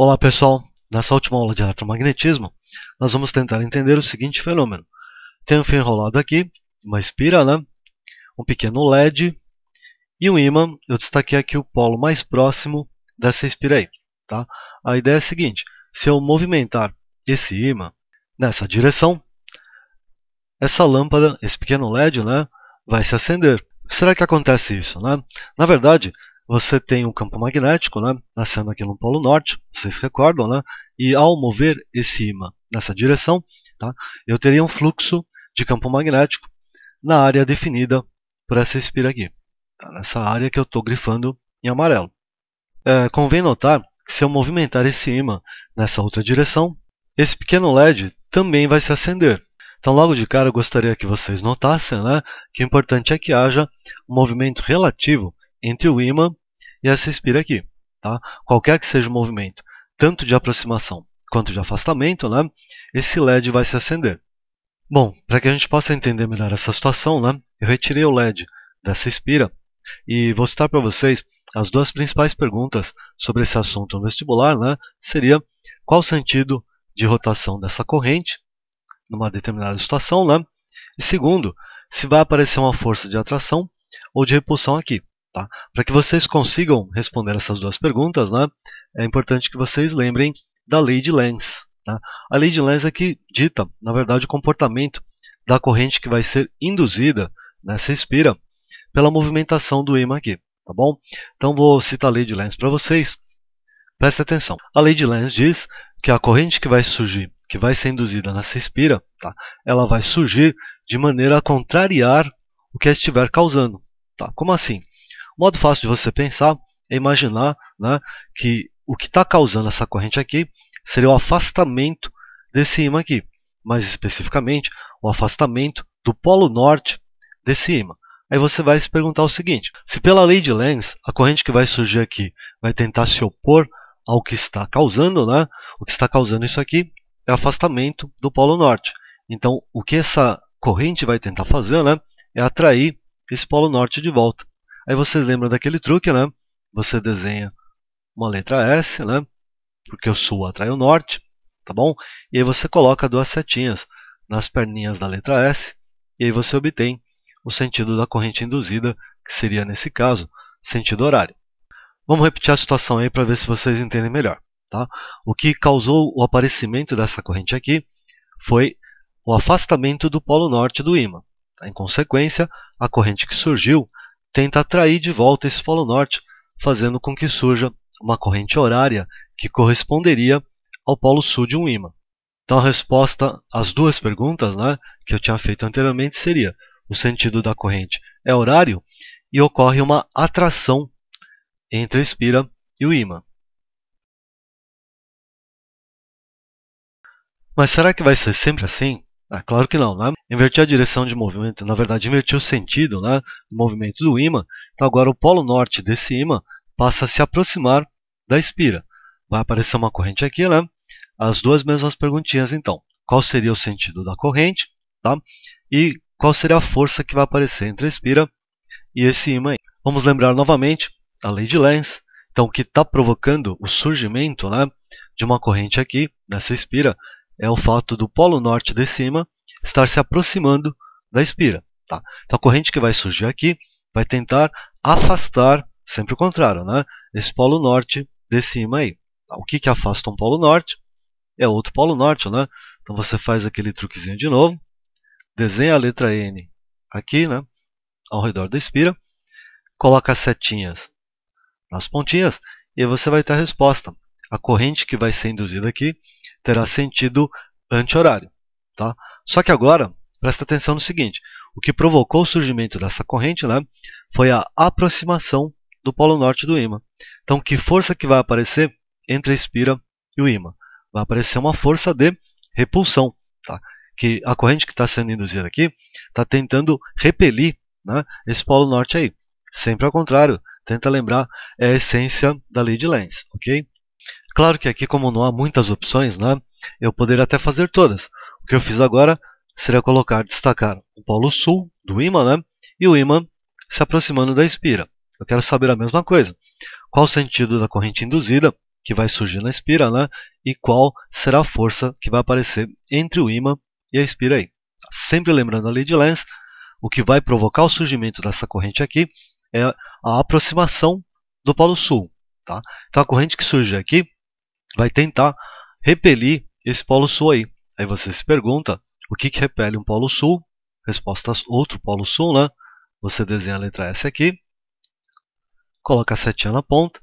Olá pessoal, nessa última aula de eletromagnetismo, nós vamos tentar entender o seguinte fenômeno. Tem um fio enrolado aqui, uma espira, um pequeno LED e um ímã. Eu destaquei aqui o polo mais próximo dessa espira aí. Tá? A ideia é a seguinte: se eu movimentar esse ímã nessa direção, essa lâmpada, esse pequeno LED, vai se acender. Será que acontece isso? Na verdade, você tem um campo magnético nascendo aqui no Polo Norte, vocês recordam, e ao mover esse ímã nessa direção, eu teria um fluxo de campo magnético na área definida por essa espira aqui, nessa área que eu estou grifando em amarelo. Convém notar que se eu movimentar esse ímã nessa outra direção, esse pequeno LED também vai se acender. Então, logo de cara, eu gostaria que vocês notassem que o importante é que haja um movimento relativo entre o ímã e essa espira aqui. Qualquer que seja o movimento, tanto de aproximação quanto de afastamento, esse LED vai se acender. Bom, para que a gente possa entender melhor essa situação, eu retirei o LED dessa espira e vou citar para vocês as duas principais perguntas sobre esse assunto no vestibular. Seria qual o sentido de rotação dessa corrente numa determinada situação, e segundo, se vai aparecer uma força de atração ou de repulsão aqui. Para que vocês consigam responder essas duas perguntas, é importante que vocês lembrem da lei de Lenz. A lei de Lenz é que dita, na verdade, o comportamento da corrente que vai ser induzida nessa espira pela movimentação do ímã aqui. Tá bom? Então, vou citar a lei de Lenz para vocês. Prestem atenção. A lei de Lenz diz que a corrente que vai surgir, que vai ser induzida nessa espira, ela vai surgir de maneira a contrariar o que a estiver causando. Como assim? Um modo fácil de você pensar é imaginar que o que está causando essa corrente aqui seria o afastamento desse ímã aqui. Mais especificamente, o afastamento do polo norte desse ímã. Aí você vai se perguntar o seguinte: se pela lei de Lenz, a corrente que vai surgir aqui vai tentar se opor ao que está causando, o que está causando isso aqui é o afastamento do polo norte. Então, o que essa corrente vai tentar fazer é atrair esse polo norte de volta. Aí vocês lembram daquele truque, Você desenha uma letra S, porque o sul atrai o norte, tá bom? E aí você coloca duas setinhas nas perninhas da letra S, e aí você obtém o sentido da corrente induzida, que seria, nesse caso, sentido horário. Vamos repetir a situação aí para ver se vocês entendem melhor. O que causou o aparecimento dessa corrente aqui foi o afastamento do polo norte do ímã. Em consequência, a corrente que surgiu tenta atrair de volta esse polo norte, fazendo com que surja uma corrente horária que corresponderia ao polo sul de um ímã. Então, a resposta às duas perguntas que eu tinha feito anteriormente seria: o sentido da corrente é horário e ocorre uma atração entre a espira e o ímã. Mas será que vai ser sempre assim? Claro que não. Invertir a direção de movimento, na verdade, invertir o sentido do movimento do ímã. Então, agora o polo norte desse ímã passa a se aproximar da espira. Vai aparecer uma corrente aqui, As duas mesmas perguntinhas, então. Qual seria o sentido da corrente? E qual seria a força que vai aparecer entre a espira e esse ímã aí? Vamos lembrar novamente a lei de Lenz. Então, o que está provocando o surgimento de uma corrente aqui, nessa espira, é o fato do polo norte desse ímã estar se aproximando da espira. Então, a corrente que vai surgir aqui vai tentar afastar, sempre o contrário, esse polo norte desse ímã aí. O que afasta um polo norte é outro polo norte. Então, você faz aquele truquezinho de novo, desenha a letra N aqui, ao redor da espira, coloca as setinhas nas pontinhas e aí você vai ter a resposta. A corrente que vai ser induzida aqui terá sentido anti-horário. Só que agora, presta atenção no seguinte: o que provocou o surgimento dessa corrente foi a aproximação do polo norte do ímã. Então, que força que vai aparecer entre a espira e o ímã? Vai aparecer uma força de repulsão. Que a corrente que está sendo induzida aqui está tentando repelir esse polo norte aí. Sempre ao contrário, tenta lembrar, é a essência da lei de Lenz. Ok? Claro que aqui, como não há muitas opções, eu poderia até fazer todas. O que eu fiz agora seria destacar o polo sul do ímã e o ímã se aproximando da espira. Eu quero saber a mesma coisa. Qual o sentido da corrente induzida que vai surgir na espira, né? E qual será a força que vai aparecer entre o ímã e a espira aí. Sempre lembrando a lei de Lenz, o que vai provocar o surgimento dessa corrente aqui é a aproximação do polo sul. Tá? Então a corrente que surge aqui vai tentar repelir esse polo sul aí. Aí você se pergunta, o que repele um polo sul? Resposta, outro polo sul, né? Você desenha a letra S aqui, coloca a setinha na ponta,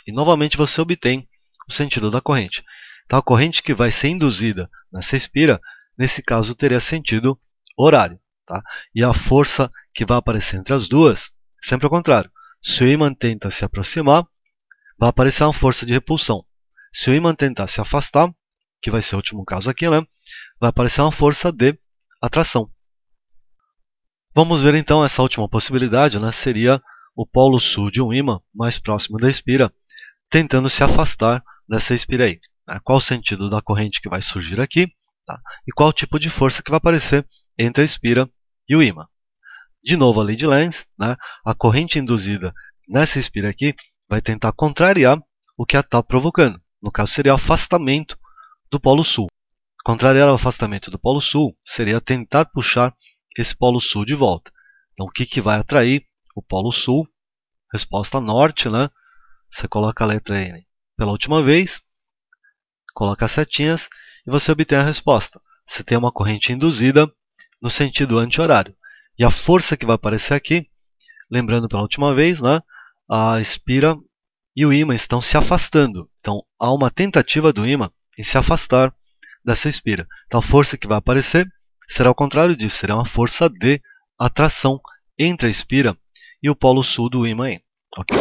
e novamente você obtém o sentido da corrente. Então a corrente que vai ser induzida nessa espira, nesse caso teria sentido horário. Tá? E a força que vai aparecer entre as duas, sempre ao contrário. Se o ímã tenta se aproximar, vai aparecer uma força de repulsão. Se o ímã tentar se afastar, que vai ser o último caso aqui, né? Vai aparecer uma força de atração. Vamos ver então essa última possibilidade, né? Seria o polo sul de um ímã mais próximo da espira, tentando se afastar dessa espira aí. Qual o sentido da corrente que vai surgir aqui? Tá? E qual o tipo de força que vai aparecer entre a espira e o ímã. De novo, a lei de Lenz, né? A corrente induzida nessa espira aqui vai tentar contrariar o que ela está provocando. No caso, seria o afastamento do polo sul. Contrariar o afastamento do polo sul seria tentar puxar esse polo sul de volta. Então, o que vai atrair o polo sul? Resposta norte, né? Você coloca a letra N pela última vez, coloca as setinhas e você obtém a resposta. Você tem uma corrente induzida no sentido anti-horário. E a força que vai aparecer aqui, lembrando pela última vez, né? A espira e o ímã estão se afastando. Então, há uma tentativa do ímã em se afastar dessa espira. Então, a força que vai aparecer será o contrário disso. Será uma força de atração entre a espira e o polo sul do ímã. Okay?